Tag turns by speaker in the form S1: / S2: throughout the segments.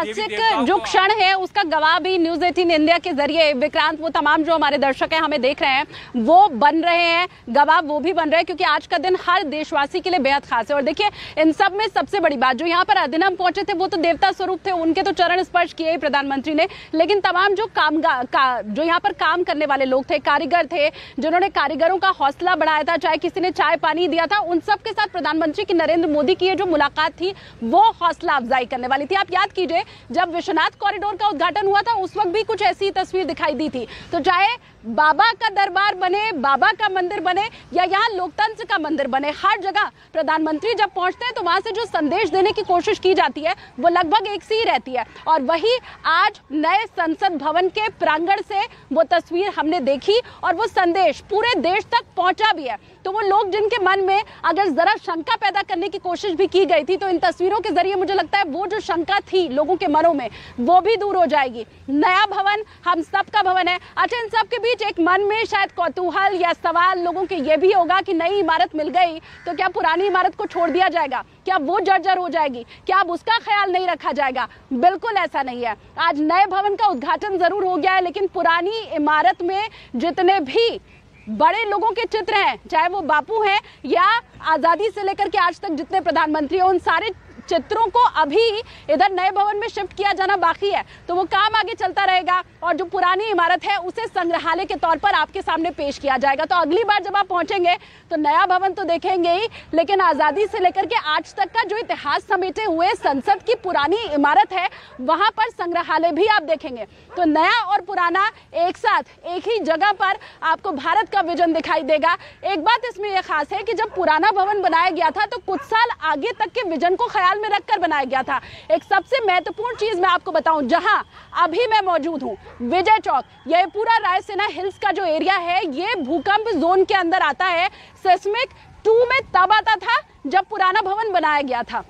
S1: ऐतिहासिक जो क्षण है उसका गवाह भी न्यूज 18 इंडिया के जरिए विक्रांत, वो तमाम जो हमारे दर्शक हैं हमें देख रहे हैं वो बन रहे हैं, गवाह वो भी बन रहे हैं, क्योंकि आज का दिन हर देशवासी के लिए बेहद खास है। और देखिए इन सब में सबसे बड़ी बात, जो यहाँ पर अधिनम पहुंचे थे वो तो देवता स्वरूप थे, उनके तो चरण स्पर्श किए ही प्रधानमंत्री ने, लेकिन तमाम जो जो यहाँ पर काम करने वाले लोग थे, कारीगर थे, जिन्होंने कारीगरों का हौसला बढ़ाया था, चाहे किसी ने चाय पानी दिया था, उन सब के साथ प्रधानमंत्री की नरेंद्र मोदी की जो मुलाकात थी वो हौसला अफजाई करने वाली थी। आप याद कीजिए जब विश्वनाथ कॉरिडोर का उद्घाटन हुआ था उस वक्त भी कुछ ऐसी तस्वीर दिखाई दी थी। तो चाहे बाबा का दरबार बने, बाबा का मंदिर बने या यहाँ लोकतंत्र का मंदिर बने, हर जगह प्रधानमंत्री जब पहुंचते हैं तो वहां से जो संदेश देने की कोशिश की जाती है वो लगभग एक सी ही रहती है। और वही आज नए संसद भवन के प्रांगण से वो तस्वीर हमने देखी और वो संदेश पूरे देश तक पहुंचा भी है। तो वो लोग जिनके मन में अगर जरा शंका पैदा करने की कोशिश भी की गई थी, तो इन तस्वीरों के जरिए मुझे लगता है वो जो शंका थी लोगों के मनों में वो भी दूर हो जाएगी। नया भवन हम सबका भवन है। अच्छा, इन सब के बीच एक मन में शायद कौतूहल या सवाल लोगों के ये भी होगा कि नई इमारत मिल गई तो क्या पुरानी इमारत को छोड़ दिया जाएगा, क्या वो जर्जर हो जाएगी, क्या अब उसका ख्याल नहीं रखा जाएगा? बिल्कुल ऐसा नहीं है। आज नए भवन का उद्घाटन जरूर हो गया है, लेकिन पुरानी इमारत में जितने भी बड़े लोगों के चित्र हैं, चाहे वो बापू हैं या आजादी से लेकर के आज तक जितने प्रधानमंत्री हैं, उन सारे चित्रों को अभी इधर नए भवन में शिफ्ट किया जाना बाकी है। तो वो काम आगे चलता रहेगा और जो पुरानी इमारत है उसे संग्रहालय के तौर पर आपके सामने पेश किया जाएगा। तो अगली बार जब आप पहुंचेंगे तो नया भवन तो देखेंगे ही, लेकिन आजादी से लेकर के आज तक का जो इतिहास समेटे हुए संसद की पुरानी इमारत है वहां पर संग्रहालय भी आप देखेंगे। तो नया और पुराना एक साथ एक ही जगह पर आपको भारत का विजन दिखाई देगा। एक बात इसमें यह खास है कि जब पुराना भवन बनाया गया था तो कुछ साल आगे तक के विजन को ख्याल में रखकर बनाया गया था। एक सबसे महत्वपूर्ण चीज मैं आपको बताऊं, जहां अभी मैं मौजूद हूं, विजय चौक, यह पूरा रायसेना हिल्स का जो एरिया है ये भूकंप जोन के अंदर आता है। सेस्मिक 2 में तब आता था जब पुराना भवन बनाया गया था,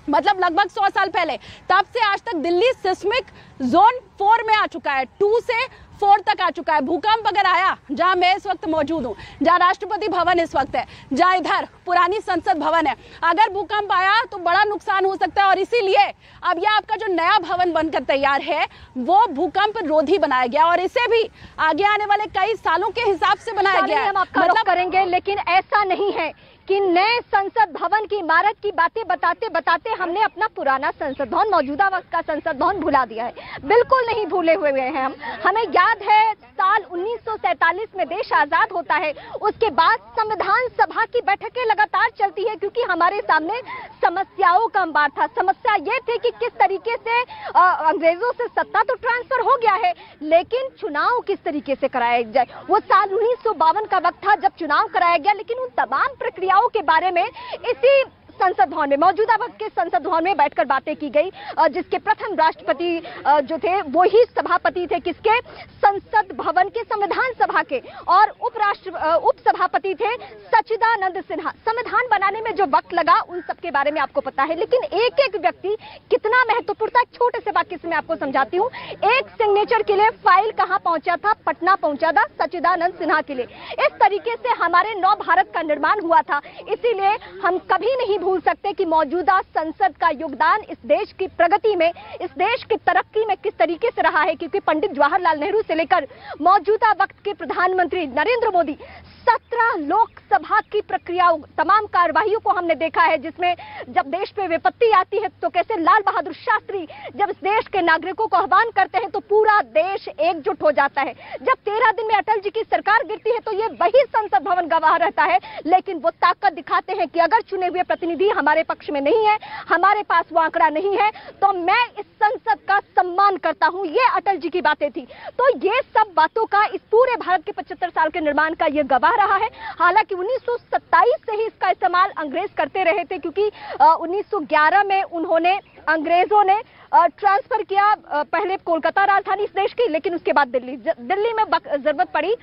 S1: मतलब लगभग 100 साल पहले। तब से आज तक दिल्ली सिस्मिक जोन 4 में आ चुका है, 2 से 4 तक आ चुका है। भूकंप अगर आया, जहां मैं इस वक्त मौजूद हूं, जहां राष्ट्रपति भवन इस वक्त है, जहां इधर पुरानी संसद भवन है, अगर भूकंप आया तो बड़ा नुकसान हो सकता है। और इसीलिए अब यह आपका जो नया भवन बनकर तैयार है वो भूकंप रोधी बनाया गया और इसे भी आगे आने वाले कई सालों के हिसाब से बनाया गया है।
S2: मतलब करेंगे, लेकिन ऐसा नहीं है कि नए संसद भवन की इमारत की बातें बताते बताते हमने अपना पुराना संसद भवन, मौजूदा वक्त का संसद भवन भुला दिया है। बिल्कुल नहीं भूले हुए हैं हम। हमें याद है साल 1947 में देश आजाद होता है, उसके बाद संविधान सभा की बैठकें लगातार चलती है क्योंकि हमारे सामने समस्याओं का अंबार था। समस्या ये थी कि किस तरीके से अंग्रेजों से सत्ता तो ट्रांसफर हो गया है, लेकिन चुनाव किस तरीके से कराया जाए। वो साल 1952 का वक्त था जब चुनाव कराया गया, लेकिन उन तमाम प्रक्रियाओं के बारे में इसी संसद भवन में, मौजूदा वक्त के संसद भवन में बैठकर बातें की गई, जिसके प्रथम राष्ट्रपति जो थे वो ही सभापति थे, किसके, संसद भवन के संविधान सभा के, और उप सभापति थे सच्चिदानंद सिन्हा। संविधान बनाने में जो वक्त लगा उन सब के बारे में आपको पता है, लेकिन एक एक व्यक्ति कितना महत्वपूर्ण था, छोटे से वाक्य से मैं आपको समझाती हूँ। एक सिग्नेचर के लिए फाइल कहाँ पहुंचा था, पटना पहुंचा था सच्चिदानंद सिन्हा के लिए। इस तरीके से हमारे नव भारत का निर्माण हुआ था। इसीलिए हम कभी नहीं भूल सकते कि मौजूदा संसद का योगदान इस देश की प्रगति में, इस देश की तरक्की में किस तरीके से रहा है, क्योंकि पंडित जवाहरलाल नेहरू से लेकर मौजूदा वक्त के प्रधानमंत्री नरेंद्र मोदी 17 लोकसभा की प्रक्रियाओं, तमाम कार्यवाहियों को हमने देखा है, जिसमें जब देश पे विपत्ति आती है तो कैसे लाल बहादुर शास्त्री जब इस देश के नागरिकों को आह्वान करते हैं तो पूरा देश एकजुट हो जाता है। जब 13 दिन में अटल जी की सरकार गिरती है तो ये वही संसद भवन गवाह रहता है, लेकिन वो ताकत दिखाते हैं कि अगर चुने हुए प्रतिनिधि हमारे पक्ष में नहीं है, हमारे पास वो आंकड़ा नहीं है, तो मैं इस संसद का सम्मान करता हूं। ये अटल जी की बातें थी। तो ये सब बातों का इस पूरे भारत के 75 साल के निर्माण का ये गवाह रहा है। हालांकि 1927 से ही इसका इस्तेमाल अंग्रेज करते रहे थे, क्योंकि 1911 में उन्होंने, अंग्रेजों ने ट्रांसफर किया पहले कोलकाता राजधानी इस देश की, लेकिन उसके बाद दिल्ली में जरूरत पड़ी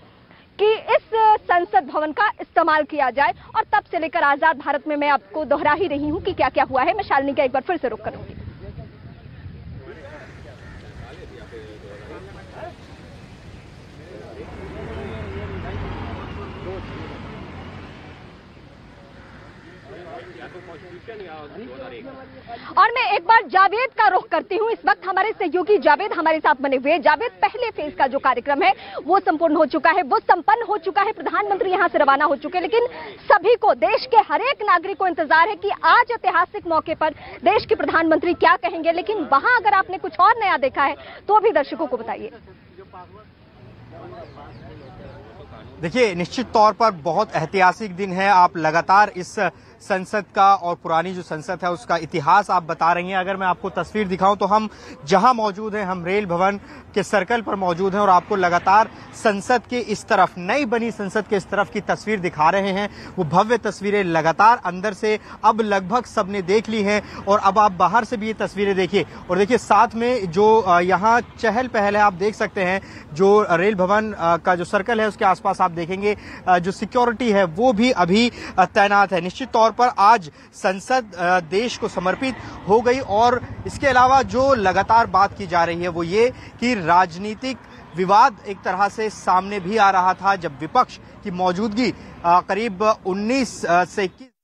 S2: कि इस संसद भवन का इस्तेमाल किया जाए। और तब से लेकर आजाद भारत में मैं आपको दोहरा ही रही हूं कि क्या क्या हुआ है। मैं शालिनी का एक बार फिर से रुख करूंगी। और मैं एक बार जावेद का रुख करती हूं। इस वक्त हमारे सहयोगी जावेद हमारे साथ बने हुए। जावेद, पहले फेज का जो कार्यक्रम है वो संपूर्ण हो चुका है, वो संपन्न हो चुका है, प्रधानमंत्री यहां से रवाना हो चुके हैं, लेकिन सभी को, देश के हर एक नागरिक को इंतजार है कि आज ऐतिहासिक मौके पर देश के प्रधानमंत्री क्या कहेंगे। लेकिन वहां अगर आपने कुछ और नया देखा है तो भी दर्शकों को बताइए।
S3: देखिए, निश्चित तौर पर बहुत ऐतिहासिक दिन है। आप लगातार इस संसद का और पुरानी जो संसद है उसका इतिहास आप बता रही हैं। अगर मैं आपको तस्वीर दिखाऊं तो हम जहां मौजूद हैं, हम रेल भवन के सर्कल पर मौजूद हैं और आपको लगातार संसद के इस तरफ, नई बनी संसद के इस तरफ की तस्वीर दिखा रहे हैं। वो भव्य तस्वीरें लगातार अंदर से अब लगभग सबने देख ली हैं और अब आप बाहर से भी ये तस्वीरें देखिए। और देखिए, साथ में जो यहाँ चहल पहल है आप देख सकते हैं, जो रेल भवन का जो सर्कल है उसके आसपास आप देखेंगे जो सिक्योरिटी है वो भी अभी तैनात है। निश्चित तौर पर आज संसद देश को समर्पित हो गई। और इसके अलावा जो लगातार बात की जा रही है वो ये कि राजनीतिक विवाद एक तरह से सामने भी आ रहा था जब विपक्ष की मौजूदगी करीब 19 से 21